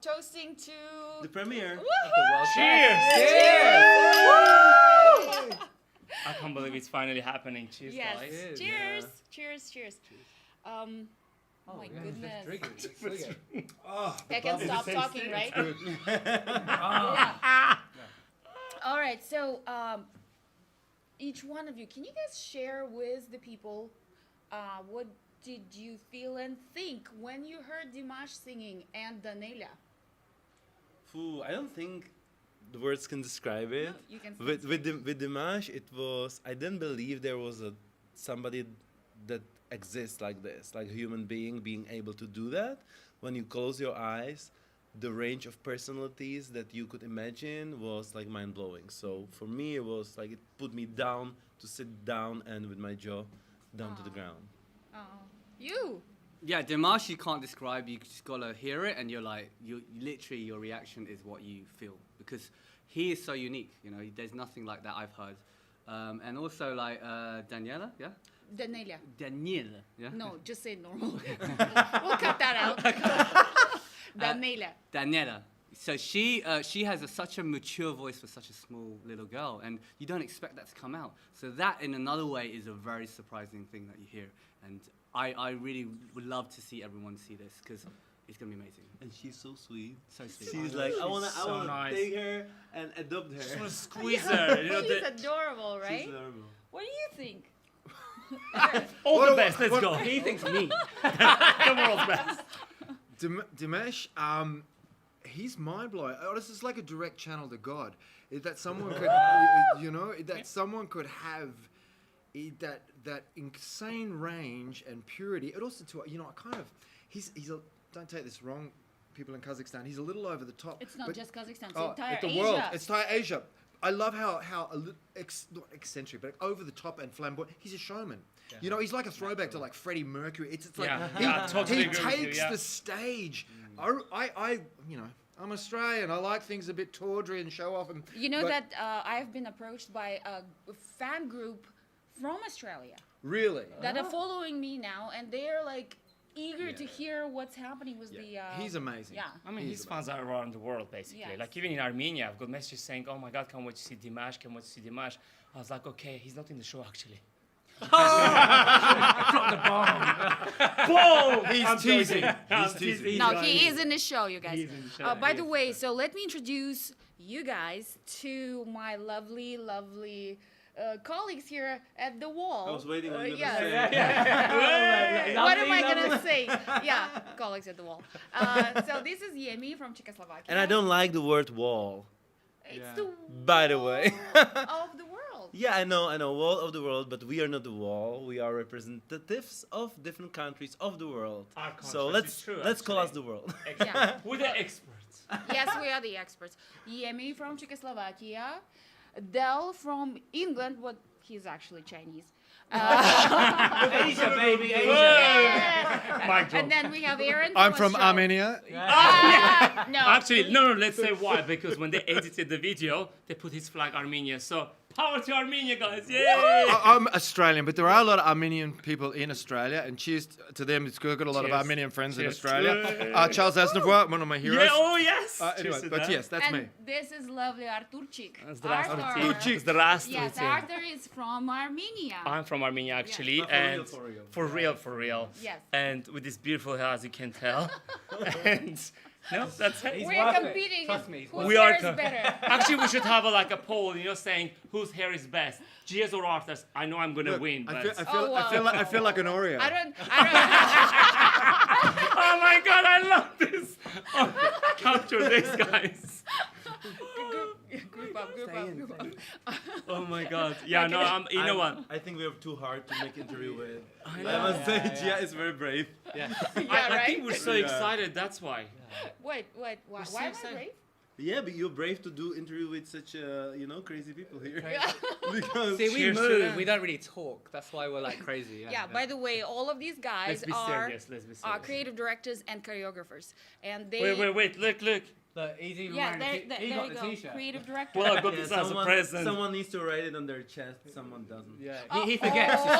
Toasting to The premiere. Of the world. Cheers! Cheers! I can't believe it's finally happening. Cheers, yes. guys. Cheers. Cheers. Cheers. Cheers. Oh my yeah, goodness. just drink it. Just drink it. I can stop talking, right? All right. So each one of you, can you guys share with the people what did you feel and think when you heard Dimash singing and Danelia? I don't think the words can describe it. No, you can With Dimash, it was, I didn't believe there was somebody that exists like this, like a human being able to do that. When you close your eyes, the range of personalities that you could imagine was like mind-blowing. So for me, it was like, it put me down to sit down and with my jaw down to the ground. Oh, you. Yeah, Dimash, you can't describe. You just gotta hear it, and you're like, you literally, your reaction is what you feel, because he is so unique. You know, there's nothing like that I've heard. And also like Daniela, yeah. Danelia. Daniela, yeah. No, just say normal. We'll cut that out. Danelia. Daniela. So she has such a mature voice for such a small little girl, and you don't expect that to come out. So that, in another way, is a very surprising thing that you hear. And I really would love to see everyone see this, because it's gonna be amazing. And she's so sweet. So sweet. She's like, I wanna nice. take her and adopt her. Just want to squeeze her. You know, She's adorable, right? She's adorable. What do you think? all the best. Let's go. He thinks me. The world's best. Dimash, he's mind blowing. This is like a direct channel to God. That someone could, that someone could have that insane range and purity. It also, he's don't take this wrong, people in Kazakhstan. He's a little over the top. It's not just Kazakhstan, it's Oh, entire the Asia. world. It's entire Asia. I love how not eccentric, but over the top and flamboyant. He's a showman. Yeah. You know, he's like a throwback to like Freddie Mercury. It's like totally he agree with you, takes yeah. the stage. I'm Australian. I like things a bit tawdry and show off. You know that I've been approached by a fan group from Australia Really? that are following me now, and they're like eager to hear what's happening with the. He's amazing. Yeah. I mean, his fans are around the world, basically. Yes. Like, even in Armenia, I've got messages saying, oh my God, can't wait to see Dimash, can't wait to see Dimash. I was like, okay, he's not in the show, actually. Drop the bomb. Boom! He's teasing. He's teasing. No, he is in the show, you guys. He's in the show, By the yes. way, so let me introduce you guys to my lovely, lovely colleagues here at the wall. I was waiting on you to yeah. say. What am I gonna say? Yeah, colleagues at the wall. So this is Yemi from Czechoslovakia. And I don't like the word wall. It's the By the way. of the world. Yeah, I know, wall of the world, but we are not the wall. We are representatives of different countries of the world. Our countries, So it's true, let's call us actually. the world. Yeah. We're the experts. Yes, we are the experts. Yemi from Czechoslovakia, Del from England, but he's actually Chinese. Asia, baby, Asia. My job. And then we have Aaron. I'm from Australia. Armenia. No. Actually, no, let's say why. Because when they edited the video, they put his flag Armenia. So, power to Armenia, guys. Yay! I'm Australian, but there are a lot of Armenian people in Australia, and cheers to them. It's got a lot of Cheers. Armenian friends in Cheers. Australia. Charles Aznavour, one of my heroes. Yeah, oh yes! Anyway, Cheers to but that. yes, that's And me. this is lovely Arturchik. Здравствуйте. Arthur. Здравствуйте. Yes, Arthur is from Armenia. I'm from Armenia, actually, But and for real. for real. Yes. And with this beautiful hair, as you can tell. And no, that's it. He's We're worth it. competing. Trust me, he's Whose We hair are is better? Actually, we should have a poll, saying whose hair is best, Gia's or Arthur's. I know I'm gonna win, but I feel like an Oreo. I don't. oh my God, I love this. Oh, capture this, guys. Group up. Oh my God. Yeah, no, you know what? I think we are too hard to make interview with. I I know. must say, Gia is very brave. Yeah, I right. think we're so excited. That's why. Wait. Why so am I excited. brave? Yeah, but you're brave to do interview with such, crazy people here. Yeah. Because See, we Cheers to move. them. We don't really talk. That's why we're like crazy. Yeah. By the way, all of these guys Let's be are serious. Let's be serious. creative directors and choreographers, and they. Wait. Look. Look, he's even Yeah, wearing there he you got the go. t-shirt. Creative director. Well, I got yeah, this as a present. someone needs to write it on their chest, someone doesn't. Yeah, he forgets. You see.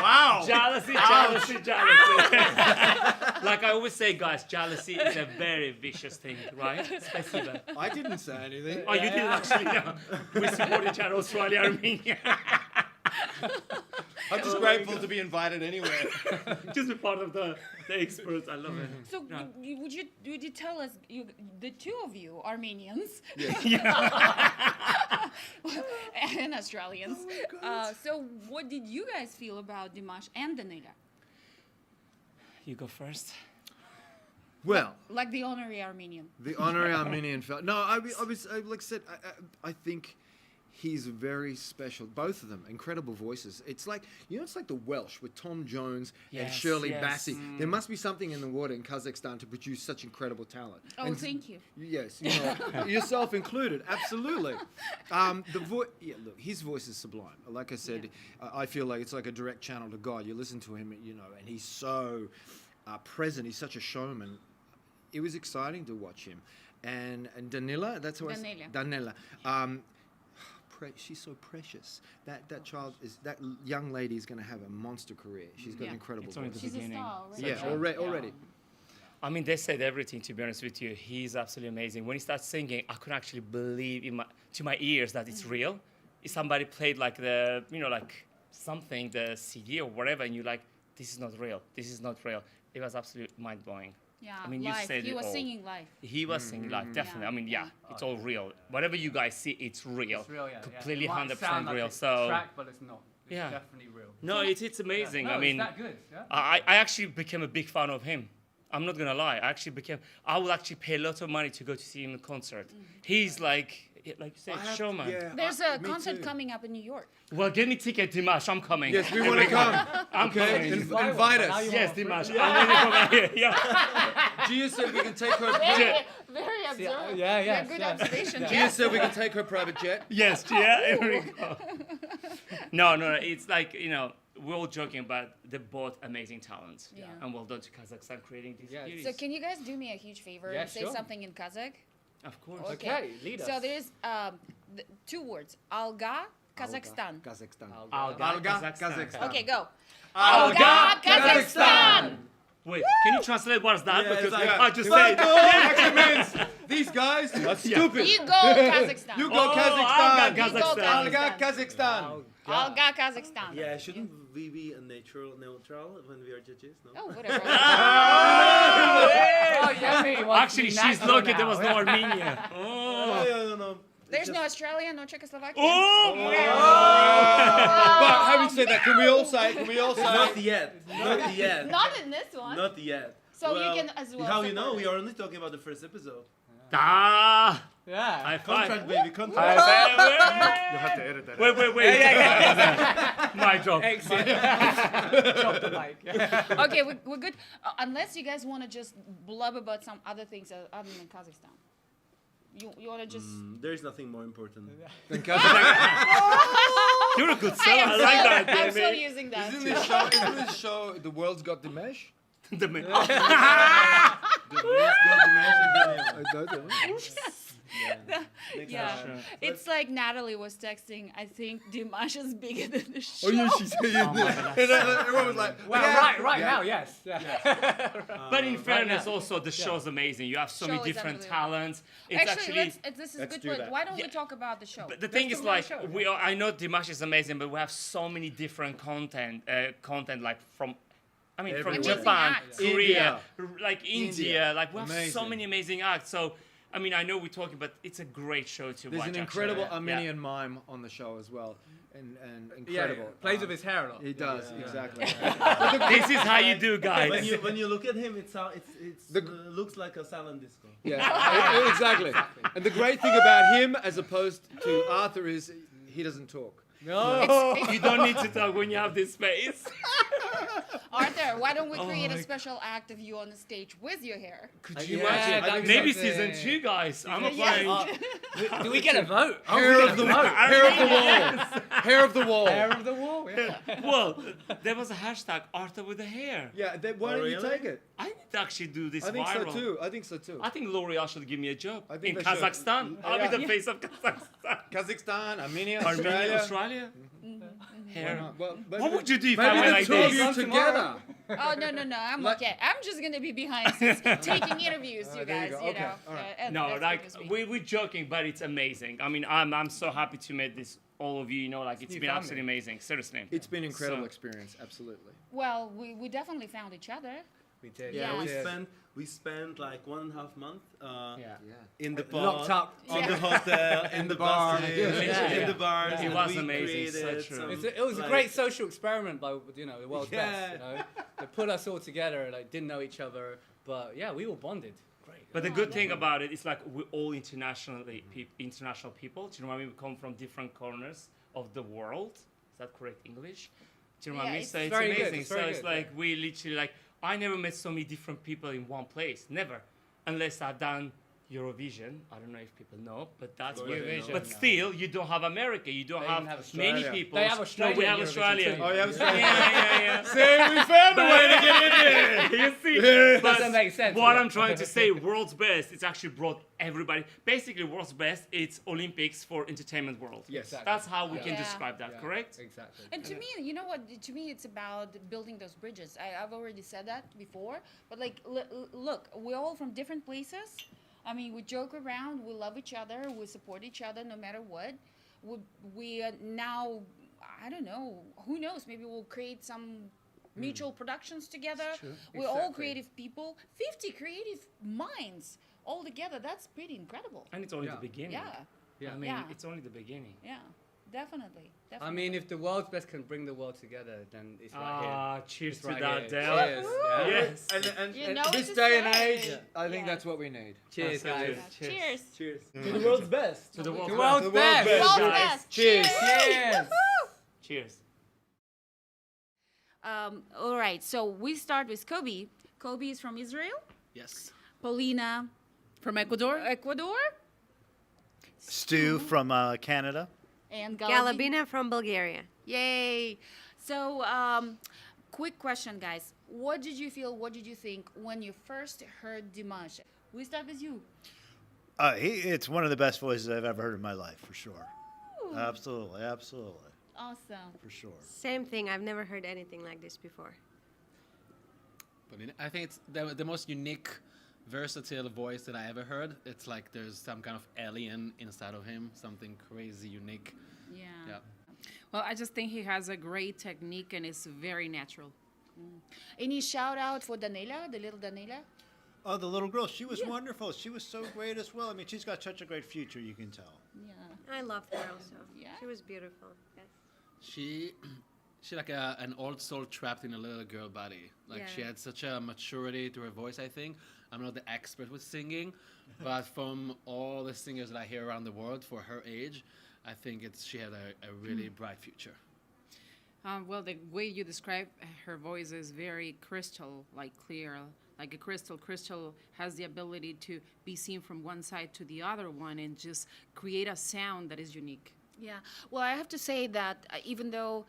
Wow. Jealousy. Like I always say, guys, jealousy is a very vicious thing, right? Спасибо. I didn't say anything. Oh, you didn't actually know. We support each other, Australia, Armenia. I'm just grateful to be invited anywhere. Just be part of the experts. I love it. So Yeah. would you tell us, the two of you Armenians and Australians? So what did you guys feel about Dimash and Danila? You go first. Well, Like the honorary Armenian. the honorary Armenian felt. No, I like I said, I think he's very special. Both of them, incredible voices. It's like, it's like the Welsh with Tom Jones and Yes, Shirley yes. Bassey. There must be something in the water in Kazakhstan to produce such incredible talent. Oh, And thank you. Yes, yourself included, absolutely. Look, his voice is sublime. Like I said, I feel like it's like a direct channel to God. You listen to him, and he's so present. He's such a showman. It was exciting to watch him, and Danila. That's who Danila. Danila. She's so precious. That young lady is going to have a monster career. She's got Yeah. an incredible It's only voice. the She's a beginning. star already. Yeah, already. I mean, they said everything, to be honest with you. He's absolutely amazing. When he starts singing, I couldn't actually believe to my ears that it's real. If somebody played like like something, the CD or whatever, and you're like, this is not real. This is not real. It was absolutely mind-blowing. Yeah, I mean, you live. said He it was all. singing live. He was singing like definitely. Yeah. I mean, yeah, it's all real. Whatever you guys see, it's real. It's real, yeah. Completely It might 100% sound like real. it's So track, but it's not. It's Yeah. definitely real. no, it's amazing. Yeah. No, I mean, it's that good. Yeah. I actually became a big fan of him. I'm not gonna lie. I will actually pay a lot of money to go to see him in concert. He's like you say, showman. There's a concert coming up in New York. Well, give me ticket, Dimash. I'm coming. Yes, we want to come. I'm Okay, coming. invite Now us. you Yes, want free Dimash. ticket. I'm really coming here. Yeah. Gia said we can take her. Very observant. yeah, Good yeah. observation. Gia Yeah. said we can take her private jet. Yes, yeah. Here we go. No. It's like we're all joking, but they're both amazing talents. Yeah. And well done to Kazakhstan creating these Yeah. series. So can you guys do me a huge favor Yeah, and say sure. something in Kazakh? Of course. Okay, lead us. So there's two words. Alga, Kazakhstan. Kazakhstan. Alga, Kazakhstan. Okay, go. Alga, Kazakhstan. Wait, can you translate what's that? Yeah, Because it's like- I just said. Actually means these guys are stupid. You go Kazakhstan. You go Oh, Kazakhstan. Alga, You go Kazakhstan. Alga, Kazakhstan. Alga, Kazakhstan. Yeah, shouldn't we be a neutral when we are judges? No. Oh, whatever. Oh, yeah, mate, he wants Actually, to be she's natural lucky now. there was no Armenia. Oh. No. There's no Australia, no Czechoslovakia. Oh! But having said that, can we all say? Not yet. Not yet. Not in this one. Not yet. So you Well, can as well How you know? support We it. are only talking about the first episode. Ah! Yeah. High five. Contract, baby, contract. You have to edit that. Wait. My job. Drop the mic. Okay, we're good. Unless you guys want to just blub about some other things other than Kazakhstan. You want to just... There is nothing more important. You're a good seller. I like that. I'm still baby. using that. Isn't this show The World's Got Dimash? The man- Yeah, it's like Natalie was texting. I think Dimash is bigger than the show. Oh yeah, she said it. Everyone was like, Well, yeah. right now, yes. Yeah. But in fairness, now. also the show's amazing. You have so Show many is different unbelievable. talents. It's Actually, this is a good do point. that. Why don't Yeah. we talk about the show? But the thing is, talk about like, the show, I know Dimash is amazing, but we have so many different content like from Everywhere. Japan, acts. Korea, like India. Like we have so Amazing. many amazing acts. So, I mean, I know we're talking, but it's a great show to There's watch. an incredible actually. Armenian mime on the show as well, and Yeah, incredible. plays with his hair a lot. He does exactly. This is how you do, guys. When you look at him, it's looks like a silent disco. Yeah, exactly. And the great thing about him, as opposed to Arthur, is he doesn't talk. No. You don't need to talk when you have this face. Arthur, why don't we create my a special act of you on the stage with your hair? Could you Yeah, imagine? that'd be Maybe something. season 2, guys. I'm Yes. applying. Do we get a vote? Hair of the wall. Hair of the wall. Hair of the wall. Hair of the wall. Yeah. Well, there was a hashtag Arthur with the hair. Yeah, why don't you really? take it? I need to actually do this I think viral. so too. I think L'Oreal should give me a job I think in they should. Kazakhstan. I'll be the face of Kazakhstan. Kazakhstan, Armenia, Armenia, Australia. Australia. hair. Well, What would you do if I maybe went the like two of this? you Come together. Oh no, I'm Like- okay. I'm just gonna be behind scenes taking interviews, you there you guys. go. You Okay, know. all right. and No, that's like good with me. we're joking, but it's amazing. I mean, I'm so happy to meet this all of you. You know, like it's new been family. absolutely amazing. Seriously. It's been an incredible So- experience, absolutely. Well, we definitely found each other. We did. Yeah, we Yes. spent like 1.5 months Yeah. in the Locked bar, up. in Yeah. the hotel, in the bar. buses, Yeah. in Yeah. the bars. It and was we amazing, so created true. some, It was a like- great social experiment by the world's Yeah. best. You know, they put us all together, like didn't know each other, but yeah, we all bonded. Great. But the good thing about it is like we're all international people. Do you know what I mean? We come from different corners of the world. Is that correct English? Do you know what I Yeah, mean? it's So it's very good, amazing. it's So very it's good, like we literally like I never met so many different people in one place. Never, unless I've done Eurovision. I don't know if people know, but that's course they where. know. But still, you don't have America. You don't They have, even have many Australia. people. They have No, Australia. we have Eurovision Australia. too. Oh, you have Australia. Yeah. See, we found a way to get in there. You see, but Doesn't make sense, what yeah. I'm trying to say, world's best, it's actually brought everybody. Basically, world's best, it's Olympics for entertainment world. Yes. Exactly. That's how we can Yeah. describe that, Yeah, correct? Exactly. And to me, you know what? To me, it's about building those bridges. I've already said that before, but like, look, we're all from different places. I mean, we joke around, we love each other, we support each other no matter what. We now, I don't know, who knows? Maybe we'll create some mutual productions together. We're all Exactly. creative people. 50 creative minds all together. That's pretty incredible. And it's only Yeah. the beginning. Yeah, Yeah. I mean, Yeah. it's only the beginning. yeah, definitely. I mean, if the world's best can bring the world together, then it's right here. Ah, cheers It's to right that, here. Dale. Cheers. Yeah. Yes. And You know this what to day and say. age, I think Yeah. that's what we need. Cheers, guys. Cheers. Cheers. To the world's best. To the world. The world's best. World's guys. best. Cheers. Cheers. Cheers. All right, so we start with Kobe. Kobe is from Israel. Yes. Paulina From Ecuador? Ecuador. Stu from Canada. And Galabina from Bulgaria. Yay. So, quick question, guys. What did you feel, what did you think when you first heard Dimash? We start with you. It's one of the best voices I've ever heard in my life, for sure. Absolutely, absolutely, Awesome. for sure. Same thing. I've never heard anything like this before. I think it's the most unique, versatile voice that I ever heard. It's like there's some kind of alien inside of him, something crazy, unique. Yeah. Yeah. Well, I just think he has a great technique and it's very natural. Any shout out for Daniela, the little Daniela? Oh, the little girl, she was wonderful. She was so great as well. I mean, she's got such a great future, you can tell. Yeah. I loved her also. Yeah? She was beautiful. Yes. She like an old soul trapped in a little girl body. Like she Yeah. had such a maturity to her voice. I think I'm not the expert with singing, but from all the singers that I hear around the world for her age, I think she had a really bright future. Well, the way you describe her voice is very crystal, like clear, like a crystal. Crystal has the ability to be seen from one side to the other one and just create a sound that is unique. Yeah. Well, I have to say that even though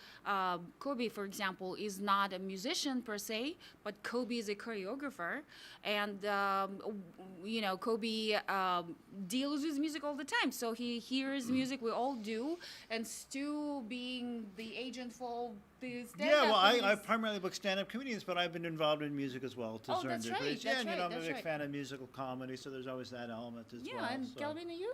Kobe, for example, is not a musician per se, but Kobe is a choreographer, and you know, Kobe deals with music all the time. So he hears music, we all do, and Stu being the agent for the stand-up. Yeah, well, I comedians- primarily book stand-up comedians, but I've been involved in music as well to Oh, certain that's right, degrees. that's Yeah, and right, I'm a that's big right. fan of musical comedy, so there's always that element as Yeah, well. and so. Calvin, are you?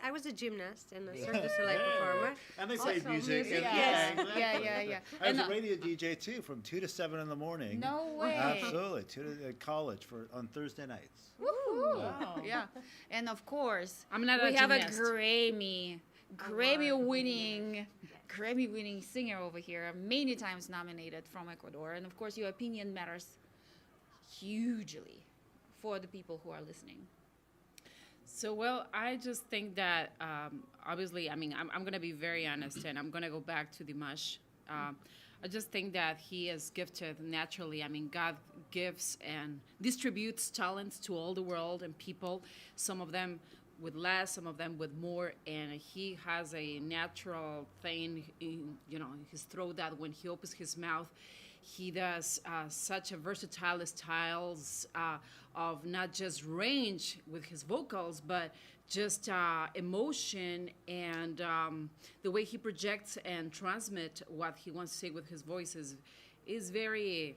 I was a gymnast and a Cirque du Soleil performer. And they played Also music. music, and- yeah. exactly. Yeah. I was And, a radio DJ too, from 2 to 7 in the morning. No way. Absolutely, 2 to college on Thursday nights. Woohoo. Wow. Yeah, and of course, I'm not we a have gymnast. a Grammy-winning singer over here, many times nominated from Ecuador, and of course, your opinion matters hugely for the people who are listening. So, well, I just think that obviously, I mean, I'm going to be very honest and I'm going to go back to Dimash. I just think that he is gifted naturally. I mean, God gives and distributes talents to all the world and people, some of them with less, some of them with more. And he has a natural thing in, his throat that when he opens his mouth, he does such a versatile styles of not just range with his vocals, but just emotion and the way he projects and transmit what he wants to say with his voice is very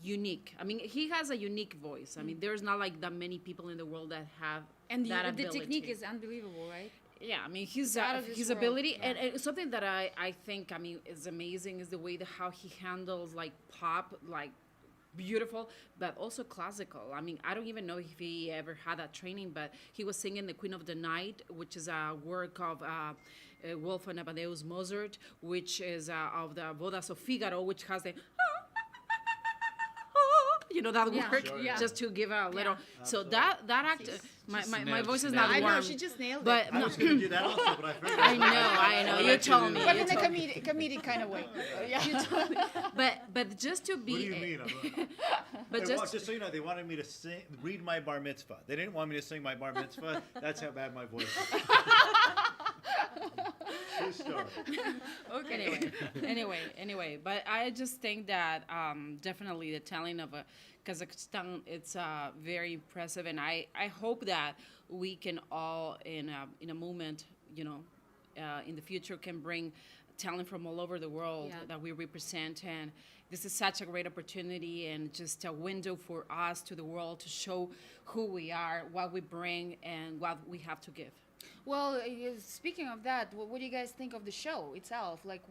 unique. I mean, he has a unique voice. I mean, there's not like that many people in the world that have And that the ability. technique is unbelievable, right? Yeah, I mean, his out of this his world. ability, Yeah. and something that I think, I mean, is amazing is the way that how he handles like pop, like beautiful, but also classical. I mean, I don't even know if he ever had that training, but he was singing the Queen of the Night, which is a work of Wolfgang Amadeus Mozart, which is of the Bodas of Figaro, which has the you know that Yeah, word, sure, yeah. just to give a little. Yeah. So that act, my nailed voice it. is I not I warm. know, she just nailed but it. I was going to do that also, but I figured. I know. You told me. But you in a told me. comedic kind of way. Yeah. You told me. But just to be. What do you mean? But Just so you know, they wanted me to read my bar mitzvah. They didn't want me to sing my bar mitzvah. That's how bad my voice is. True story. Anyway, but I just think that definitely the talent of Kazakhstan, it's very impressive, and I hope that we can all in a moment, you know, in the future can bring talent from all over the world that we represent, and this is such a great opportunity and just a window for us to the world to show who we are, what we bring, and what we have to give. Well, speaking of that, what do you guys think of the show itself? Like,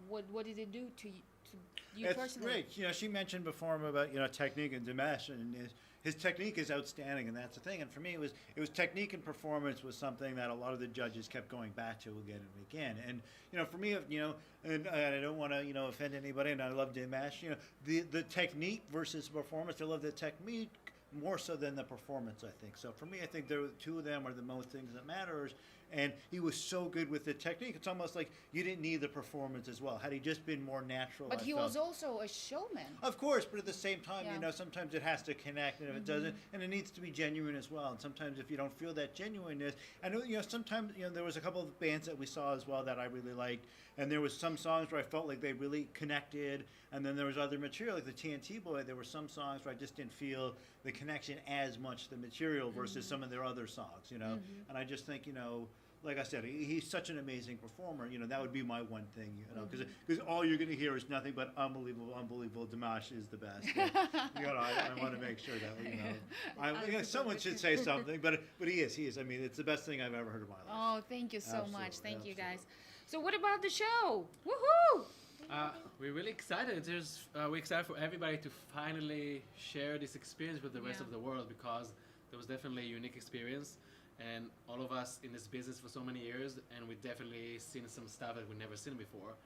what did it do to you It's personally? great. You know, she mentioned before about technique and Dimash, and his technique is outstanding, and that's the thing. And for me, it was technique and performance was something that a lot of the judges kept going back to again and again. And for me, and I don't want to offend anybody, and I love Dimash. The technique versus performance. I love the technique more so than the performance, I think. So for me, I think the two of them are the most things that matters. And he was so good with the technique. It's almost like you didn't need the performance as well. Had he just been more natural, But I he felt. was also a showman. Of course, but at the same time, Yeah. sometimes it has to connect, and if it doesn't, and it needs to be genuine as well. And sometimes if you don't feel that genuineness, I know, sometimes, there was a couple of bands that we saw as well that I really liked, and there was some songs where I felt like they really connected, and then there was other material, like the TNT Boy, there were some songs where I just didn't feel the connection as much, the material, versus some of their other songs, and I just think, like I said, he's such an amazing performer. That would be my one thing. Because all you're going to hear is nothing but unbelievable. Dimash is the best. I want to make sure that someone should say something, but he is. I mean, it's the best thing I've ever heard in my life. Oh, thank you so much. Absolutely, Thank you, guys. absolutely. So what about the show? Woohoo! We're really excited. We're excited for everybody to finally share this experience with the rest of the world, because there was definitely a unique experience. And all of us in this business for so many years, and we've definitely seen some stuff that we've never seen before.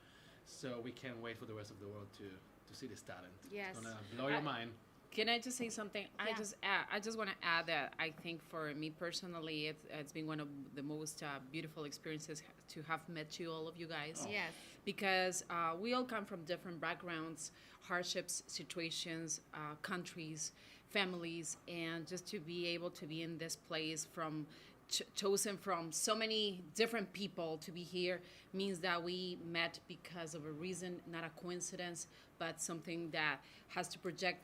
So we can't wait for the rest of the world to see this talent. Yes. It's gonna blow your mind. Can I just say something? Yeah. I just want to add that I think for me personally, it's been one of the most beautiful experiences to have met you, all of you guys. Yes. Because we all come from different backgrounds, hardships, situations, countries, families, and just to be able to be in this place from chosen from so many different people to be here means that we met because of a reason, not a coincidence, but something that has to project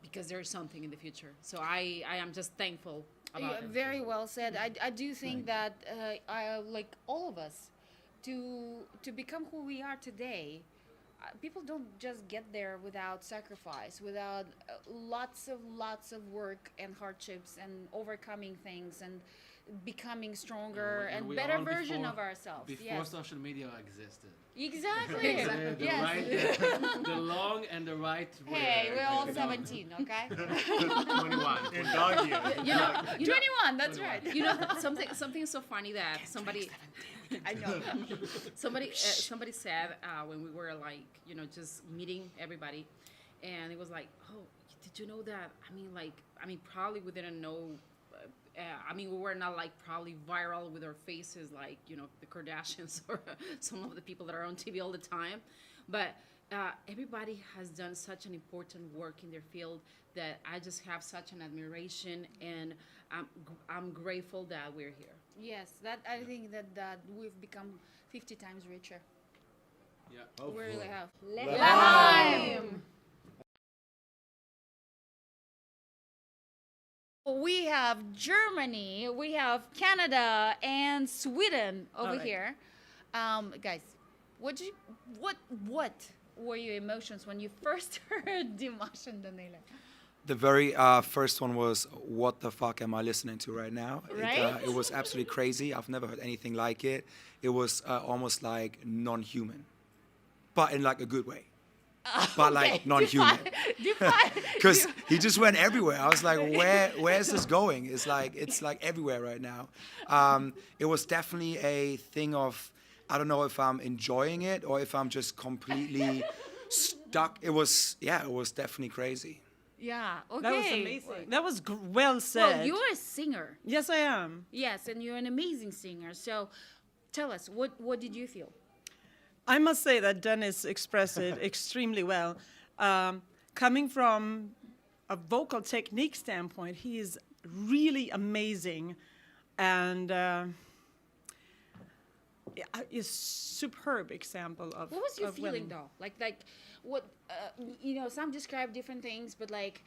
because there's something in the future. So I am just thankful about it. Very well said. I do think that I like all of us to become who we are today. People don't just get there without sacrifice, without lots of work and hardships and overcoming things and becoming stronger and we better all version of ourselves. Before Yes. social media existed. Exactly. The Yes. right, the long and the right way. Hey, we're all 17, okay? 21. In dog years. You know, 21, that's right. you know something so funny that somebody I know. somebody said when we were like just meeting everybody, and it was like, oh, did you know that? I mean probably we didn't know. We were not like probably viral with our faces like the Kardashians or some of the people that are on TV all the time, but everybody has done such an important work in their field that I just have such an admiration, and I'm grateful that we're here. Yes, that I think that we've become 50 times richer. Yeah. We really have. L'chaim! L'chaim! We have Germany, we have Canada, and Sweden over All right. here. Guys, what were your emotions when you first heard Dimash and Daniela? The very first one was, what the fuck am I listening to right now? Right? It was absolutely crazy. I've never heard anything like it. It was almost like non-human, but in like a good way. But like non-human. Define. Because he just went everywhere. I was like, where is this going? It's like everywhere right now. It was definitely a thing of, I don't know if I'm enjoying it or if I'm just completely stuck. It was definitely crazy. Yeah, okay. That was amazing. That was well said. Well, you're a singer. Yes, I am. Yes, and you're an amazing singer. So tell us, what did you feel? I must say that Dennis expressed it extremely well. Coming from a vocal technique standpoint, he is really amazing and a superb example of. What was your of feeling when- though? Like what some describe different things, but like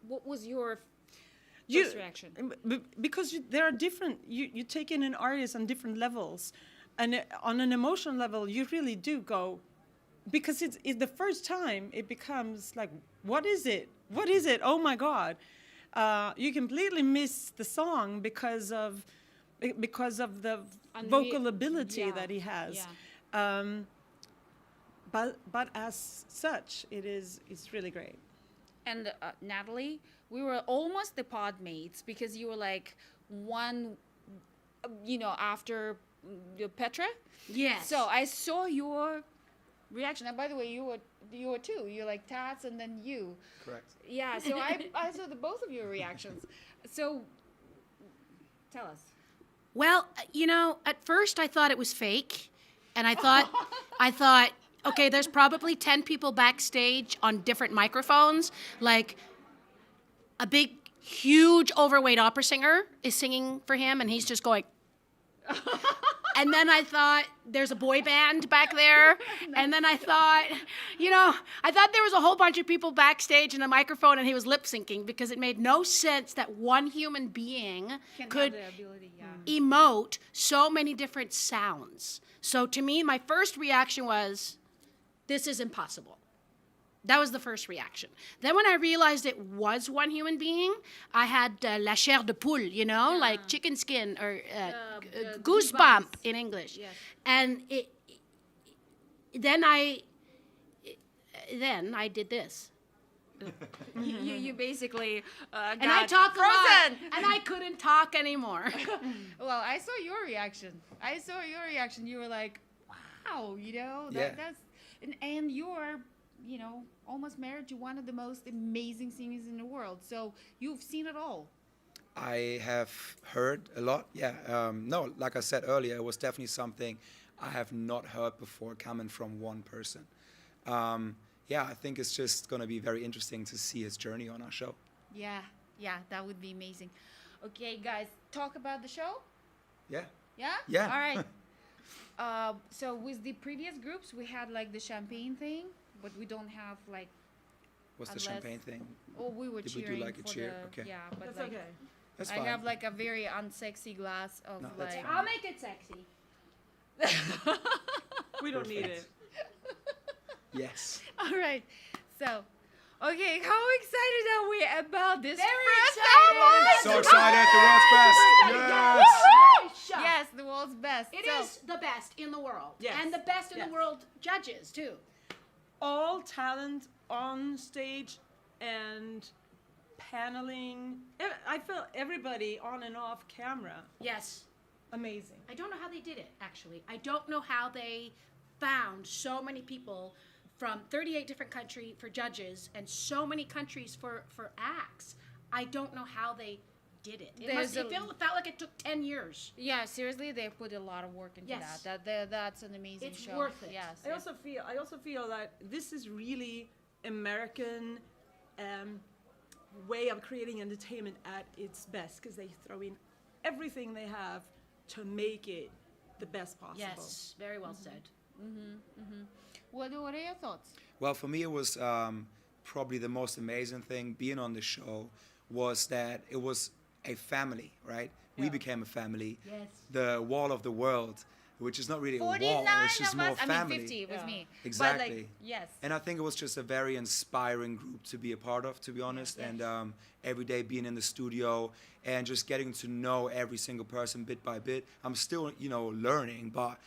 what was your first reaction? Because there are different. You take in an artist on different levels, and on an emotional level, you really do go, because it's the first time it becomes like, what is it? What is it? Oh my God! You completely miss the song because of the vocal ability that he has. Yeah. But as such, it's really great. And Natalie, we were almost the pod mates because you were like one, after Petra. Yes. So I saw your reaction. And by the way, you were too. You're like Tats and then you. Correct. Yeah. So I saw the both of your reactions. So tell us. Well, at first I thought it was fake, and I thought, okay, there's probably 10 people backstage on different microphones, like a big, huge, overweight opera singer is singing for him, and he's just going. And then I thought, there's a boy band back there. And then I thought, there was a whole bunch of people backstage and a microphone and he was lip syncing, because it made no sense that one human being could have the ability, yeah. emote so many different sounds. So to me, my first reaction was, this is impossible. That was the first reaction. Then when I realized it was one human being, I had la chair de poule, like chicken skin or goosebump in English. Yes. And then I did this. You basically And I talked a lot, and I couldn't talk anymore. Well, I saw your reaction. You were like, wow, that's and you're almost married to one of the most amazing singers in the world. So you've seen it all. I have heard a lot. Yeah. No, like I said earlier, it was definitely something I have not heard before coming from one person. I think it's just going to be very interesting to see his journey on our show. Yeah, that would be amazing. Okay, guys, talk about the show? Yeah. Yeah? Yeah. All right. So with the previous groups, we had like the champagne thing, but we don't have like. What's the unless- champagne thing? Oh, we were Did we do, cheering like, a for cheer? the. Okay. Yeah, but That's like okay. That's I fine. have like a very unsexy glass of No, that's like. fine. I'll make it sexy. We don't need it. Yes. All right. So, okay, how excited are we about this? Very first excited. album? So excited, the world's best. Yes. Yes. Yes, the world's best. It So- is the best in the world. Yes. And the best in Yes. the world judges, too. All talent on stage and paneling. I felt everybody on and off camera. Yes. Amazing. I don't know how they did it, actually. I don't know how they found so many people from 38 different countries for judges and so many countries for acts. I don't know how they did it. There's It felt like it took 10 years. Yeah, seriously, they put a lot of work into Yes. that's an amazing It's show. worth it. Yes. I also feel that this is really American way of creating entertainment at its best, because they throw in everything they have to make it the best possible. Yes, very well said. What are your thoughts? Well, for me, it was probably the most amazing thing being on the show was that it was a family, right? We became a family. Yes. The wall of the world, which is not really a wall, 49 it's just of more us. family. I mean, 50 with me. Exactly. But like, yes. And I think it was just a very inspiring group to be a part of, to be honest. Yes. And every day being in the studio and just getting to know every single person bit by bit. I'm still, learning, but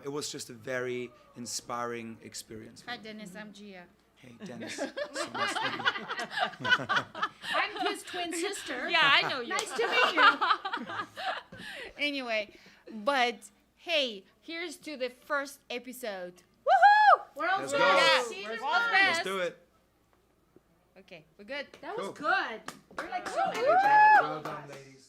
it was just a very inspiring experience. Hi, Dennis. I'm Gia. Hey, Dennis. So nice to meet you. I'm his twin sister. Yeah, I know you. Nice to meet you. Anyway, but hey, here's to the first episode. Woohoo! World's Let's go. best. Yeah. Season World's one. best. Let's do it. Okay, we're good. That was Cool. good. We're like so Well energetic. done, ladies.